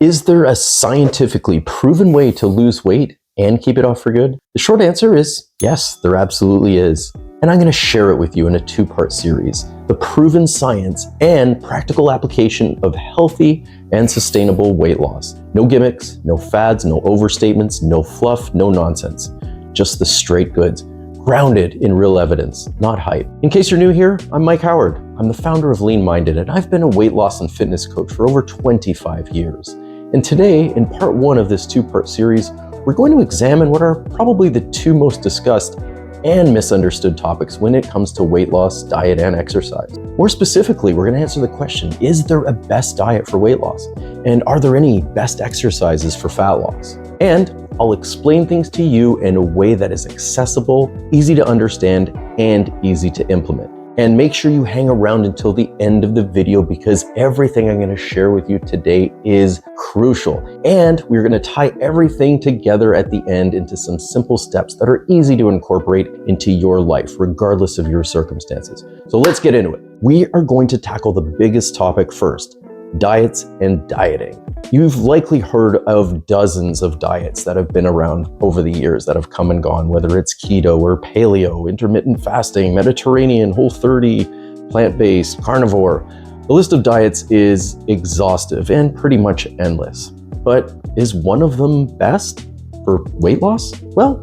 Is there a scientifically proven way to lose weight and keep it off for good? The short answer is yes, there absolutely is. And I'm going to share it with you in a two-part series, the proven science and practical application of healthy and sustainable weight loss. No gimmicks, no fads, no overstatements, no fluff, no nonsense. Just the straight goods, grounded in real evidence, not hype. In case you're new here, I'm Mike Howard. I'm the founder of Lean Minded, and I've been a weight loss and fitness coach for over 25 years. And today, in part one of this two-part series, we're going to examine what are probably the two most discussed and misunderstood topics when it comes to weight loss, diet, and exercise. More specifically, we're going to answer the question, is there a best diet for weight loss? And are there any best exercises for fat loss? And I'll explain things to you in a way that is accessible, easy to understand, and easy to implement. And make sure you hang around until the end of the video because everything I'm going to share with you today is crucial. And we're going to tie everything together at the end into some simple steps that are easy to incorporate into your life, regardless of your circumstances. So let's get into it. We are going to tackle the biggest topic first, diets and dieting. You've likely heard of dozens of diets that have been around over the years that have come and gone, whether it's keto or paleo, intermittent fasting, Mediterranean, Whole30, plant-based, carnivore. The list of diets is exhaustive and pretty much endless. But is one of them best for weight loss? Well,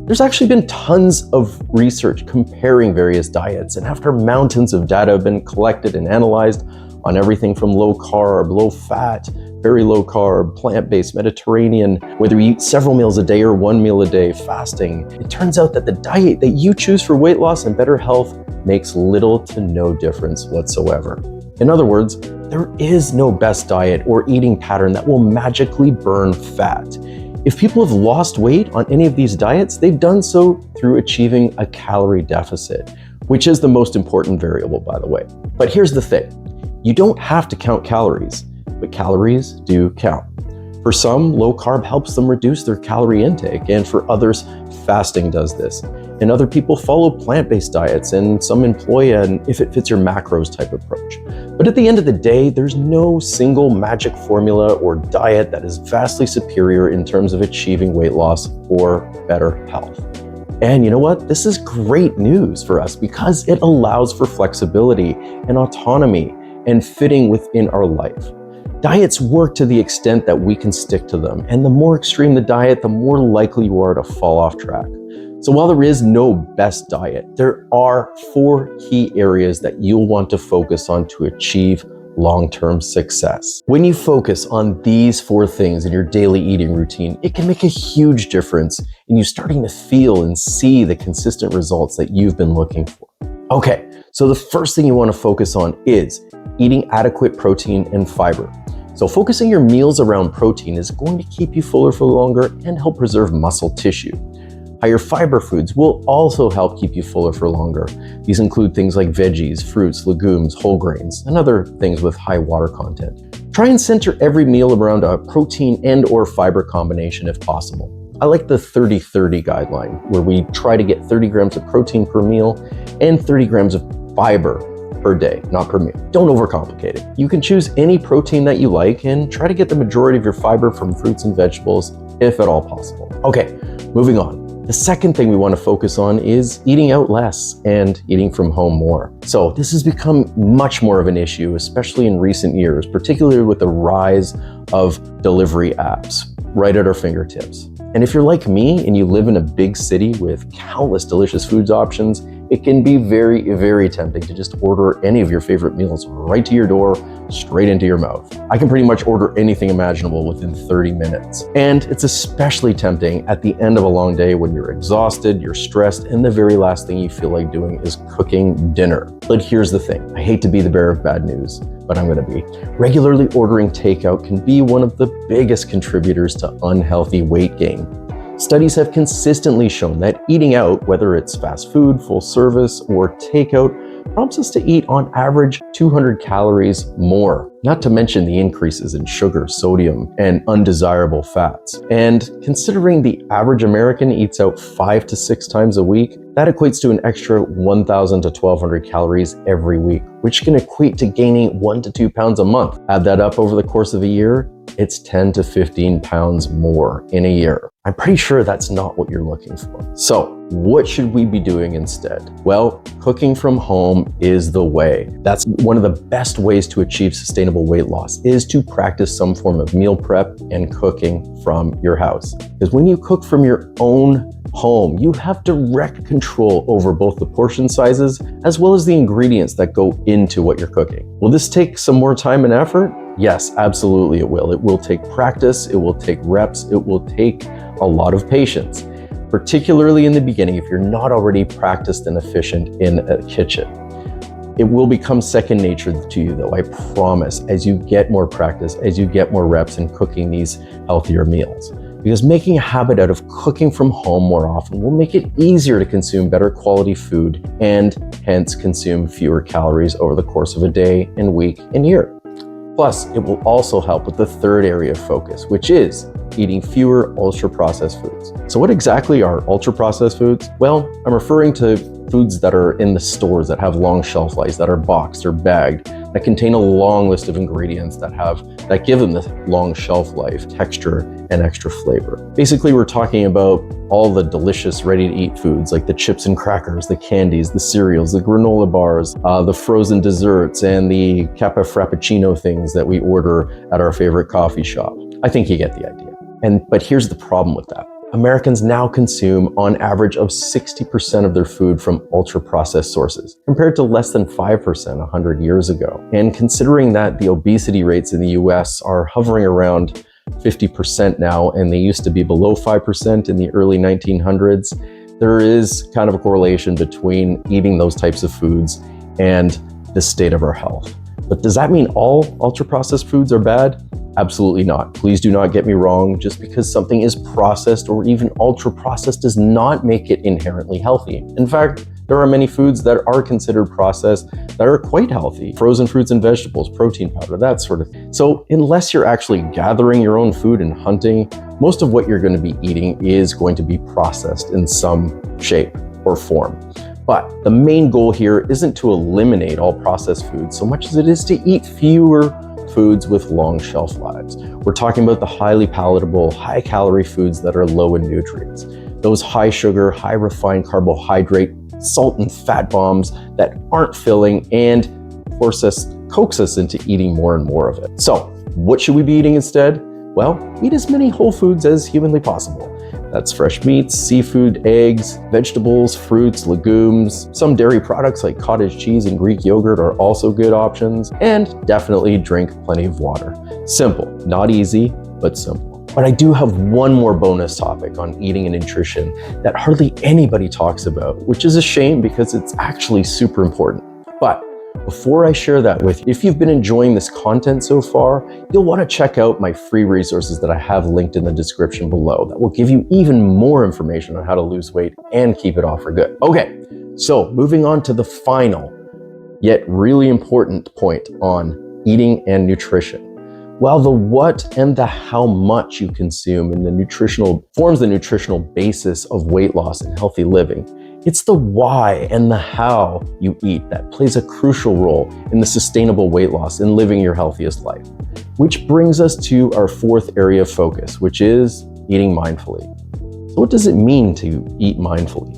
there's actually been tons of research comparing various diets, and after mountains of data have been collected and analyzed on everything from low carb, low fat, very low carb, plant-based, Mediterranean, whether you eat several meals a day or one meal a day, fasting, it turns out that the diet that you choose for weight loss and better health makes little to no difference whatsoever. In other words, there is no best diet or eating pattern that will magically burn fat. If people have lost weight on any of these diets, they've done so through achieving a calorie deficit, which is the most important variable, by the way. But here's the thing. You don't have to count calories, but calories do count. For some, low carb helps them reduce their calorie intake, and for others, fasting does this. And other people follow plant-based diets, and some employ an if it fits your macros type approach. But at the end of the day, there's no single magic formula or diet that is vastly superior in terms of achieving weight loss or better health. And you know what? This is great news for us because it allows for flexibility and autonomy and fitting within our life. Diets work to the extent that we can stick to them, and the more extreme the diet, the more likely you are to fall off track. So while there is no best diet, there are 4 key areas that you'll want to focus on to achieve long-term success. When you focus on these 4 things in your daily eating routine, it can make a huge difference in you starting to feel and see the consistent results that you've been looking for. Okay, so the first thing you want to focus on is eating adequate protein and fiber. So focusing your meals around protein is going to keep you fuller for longer and help preserve muscle tissue. Higher fiber foods will also help keep you fuller for longer. These include things like veggies, fruits, legumes, whole grains, and other things with high water content. Try and center every meal around a protein and or fiber combination if possible. I like the 30-30 guideline, where we try to get 30 grams of protein per meal and 30 grams of fiber per day, not per meal. Don't overcomplicate it. You can choose any protein that you like and try to get the majority of your fiber from fruits and vegetables, if at all possible. Okay, moving on. The second thing we want to focus on is eating out less and eating from home more. So this has become much more of an issue, especially in recent years, particularly with the rise of delivery apps right at our fingertips. And if you're like me and you live in a big city with countless delicious foods options, it can be very, very tempting to just order any of your favorite meals right to your door, straight into your mouth. I can pretty much order anything imaginable within 30 minutes. And it's especially tempting at the end of a long day when you're exhausted, you're stressed, and the very last thing you feel like doing is cooking dinner. But here's the thing. I hate to be the bearer of bad news, but I'm gonna be. Regularly ordering takeout can be one of the biggest contributors to unhealthy weight gain. Studies have consistently shown that eating out, whether it's fast food, full service, or takeout, prompts us to eat on average 200 calories more, not to mention the increases in sugar, sodium, and undesirable fats. And considering the average American eats out 5 to 6 times a week, that equates to an extra 1,000 to 1,200 calories every week, which can equate to gaining 1 to 2 pounds a month. Add that up over the course of a year, it's 10 to 15 pounds more in a year. I'm pretty sure that's not what you're looking for. So what should we be doing instead? Well, cooking from home is the way. That's one of the best ways to achieve sustainable weight loss, is to practice some form of meal prep and cooking from your house. Because when you cook from your own home, you have direct control over both the portion sizes as well as the ingredients that go into what you're cooking. Will this take some more time and effort? Yes, absolutely it will. It will take practice, it will take reps, it will take a lot of patience, particularly in the beginning if you're not already practiced and efficient in a kitchen. It will become second nature to you though, I promise, as you get more practice, as you get more reps in cooking these healthier meals. Because making a habit out of cooking from home more often will make it easier to consume better quality food and hence consume fewer calories over the course of a day and week and year. Plus, it will also help with the third area of focus, which is eating fewer ultra-processed foods. So what exactly are ultra-processed foods? Well, I'm referring to foods that are in the stores that have long shelf lives, that are boxed or bagged, that contain a long list of ingredients that give them this long shelf life, texture, and extra flavor. Basically, we're talking about all the delicious ready-to-eat foods like the chips and crackers, the candies, the cereals, the granola bars, the frozen desserts, and the Kappa Frappuccino things that we order at our favorite coffee shop. I think you get the idea. But here's the problem with that. Americans now consume on average of 60% of their food from ultra-processed sources, compared to less than 5% 100 years ago. And considering that the obesity rates in the US are hovering around 50% now, and they used to be below 5% in the early 1900s, there is kind of a correlation between eating those types of foods and the state of our health. But does that mean all ultra-processed foods are bad? Absolutely not. Please do not get me wrong. Just because something is processed or even ultra-processed does not make it inherently healthy. In fact, there are many foods that are considered processed that are quite healthy. Frozen fruits and vegetables, protein powder, that sort of thing. So unless you're actually gathering your own food and hunting, most of what you're going to be eating is going to be processed in some shape or form. But the main goal here isn't to eliminate all processed foods so much as it is to eat fewer foods with long shelf lives. We're talking about the highly palatable, high calorie foods that are low in nutrients. Those high sugar, high refined carbohydrate, salt and fat bombs that aren't filling and coax us into eating more and more of it. So what should we be eating instead? Well, eat as many whole foods as humanly possible. That's fresh meats, seafood, eggs, vegetables, fruits, legumes. Some dairy products like cottage cheese and Greek yogurt are also good options. And definitely drink plenty of water. Simple, not easy, but simple. But I do have one more bonus topic on eating and nutrition that hardly anybody talks about, which is a shame because it's actually super important. But before I share that with you, if you've been enjoying this content so far, you'll want to check out my free resources that I have linked in the description below that will give you even more information on how to lose weight and keep it off for good. Okay, so moving on to the final, yet really important point on eating and nutrition. Well, the what and the how much you consume in forms the nutritional basis of weight loss and healthy living. It's the why and the how you eat that plays a crucial role in the sustainable weight loss and living your healthiest life. Which brings us to our fourth area of focus, which is eating mindfully. So what does it mean to eat mindfully?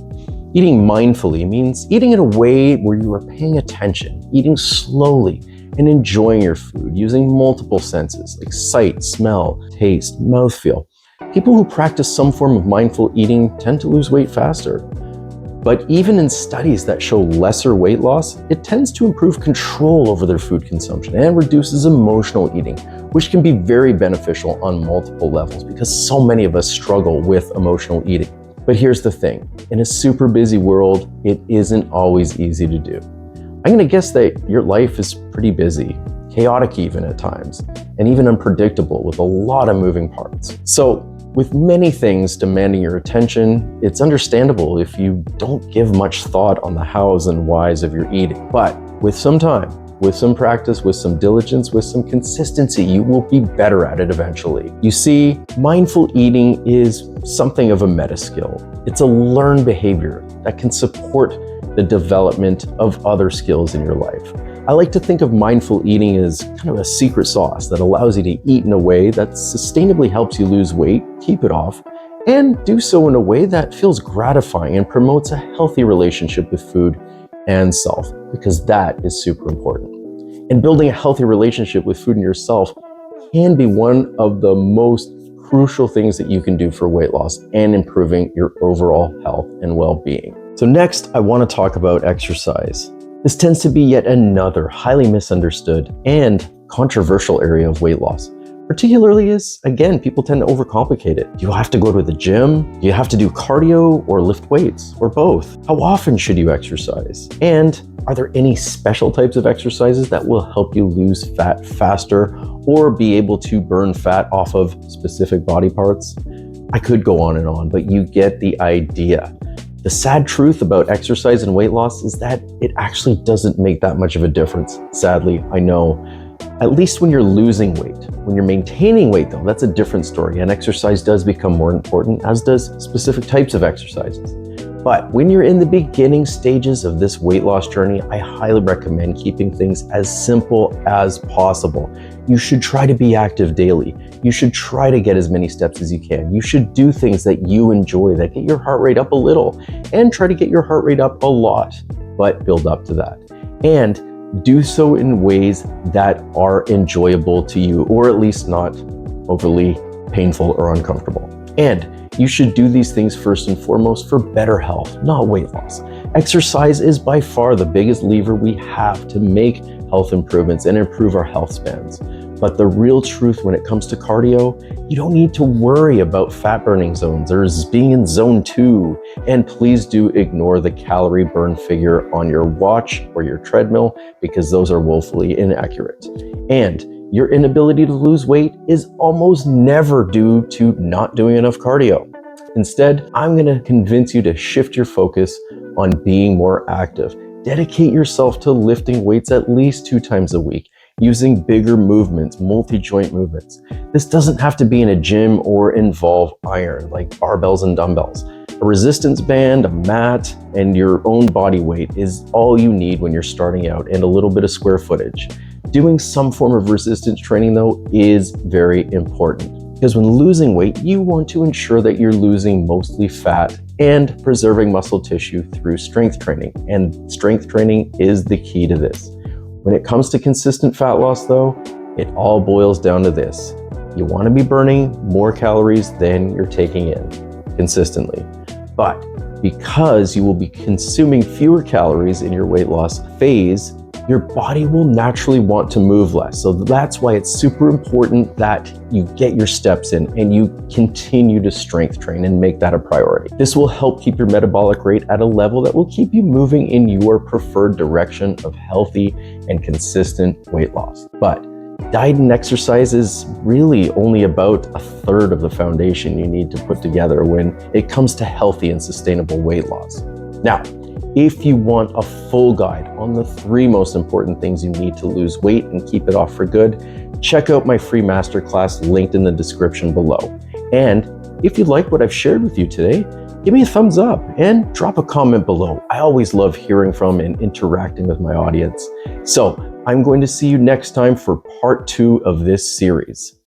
Eating mindfully means eating in a way where you are paying attention, eating slowly, and enjoying your food using multiple senses like sight, smell, taste, mouthfeel. People who practice some form of mindful eating tend to lose weight faster. But even in studies that show lesser weight loss, it tends to improve control over their food consumption and reduces emotional eating, which can be very beneficial on multiple levels because so many of us struggle with emotional eating. But here's the thing, in a super busy world, it isn't always easy to do. I'm gonna guess that your life is pretty busy, chaotic even at times, and even unpredictable with a lot of moving parts. So, with many things demanding your attention, it's understandable if you don't give much thought on the hows and whys of your eating. But with some time, with some practice, with some diligence, with some consistency, you will be better at it eventually. You see, mindful eating is something of a meta skill. It's a learned behavior that can support the development of other skills in your life. I like to think of mindful eating as kind of a secret sauce that allows you to eat in a way that sustainably helps you lose weight, keep it off, and do so in a way that feels gratifying and promotes a healthy relationship with food and self, because that is super important. And building a healthy relationship with food and yourself can be one of the most crucial things that you can do for weight loss and improving your overall health and well-being. So next, I want to talk about exercise. This tends to be yet another highly misunderstood and controversial area of weight loss, particularly as, again, people tend to overcomplicate it. Do you have to go to the gym? Do you have to do cardio or lift weights or both? How often should you exercise? And are there any special types of exercises that will help you lose fat faster or be able to burn fat off of specific body parts? I could go on and on, but you get the idea. The sad truth about exercise and weight loss is that it actually doesn't make that much of a difference. Sadly, I know. At least when you're losing weight. When you're maintaining weight though, that's a different story, and exercise does become more important, as does specific types of exercises. But when you're in the beginning stages of this weight loss journey, I highly recommend keeping things as simple as possible. You should try to be active daily. You should try to get as many steps as you can. You should do things that you enjoy, that get your heart rate up a little, and try to get your heart rate up a lot, but build up to that. And do so in ways that are enjoyable to you, or at least not overly painful or uncomfortable. And you should do these things first and foremost for better health, not weight loss. Exercise is by far the biggest lever we have to make health improvements and improve our health spans. But the real truth when it comes to cardio, you don't need to worry about fat burning zones or being in zone 2. And please do ignore the calorie burn figure on your watch or your treadmill, because those are woefully inaccurate. And your inability to lose weight is almost never due to not doing enough cardio. Instead, I'm going to convince you to shift your focus on being more active. Dedicate yourself to lifting weights at least 2 times a week, using bigger movements, multi-joint movements. This doesn't have to be in a gym or involve iron, like barbells and dumbbells. A resistance band, a mat, and your own body weight is all you need when you're starting out, and a little bit of square footage. Doing some form of resistance training, though, is very important, because when losing weight, you want to ensure that you're losing mostly fat and preserving muscle tissue through strength training. And strength training is the key to this. When it comes to consistent fat loss, though, it all boils down to this. You want to be burning more calories than you're taking in consistently. But because you will be consuming fewer calories in your weight loss phase, your body will naturally want to move less. So that's why it's super important that you get your steps in and you continue to strength train and make that a priority. This will help keep your metabolic rate at a level that will keep you moving in your preferred direction of healthy and consistent weight loss. But diet and exercise is really only about a third of the foundation you need to put together when it comes to healthy and sustainable weight loss. Now, if you want a full guide on the 3 most important things you need to lose weight and keep it off for good, check out my free masterclass linked in the description below. And if you like what I've shared with you today, give me a thumbs up and drop a comment below. I always love hearing from and interacting with my audience. So I'm going to see you next time for part 2 of this series.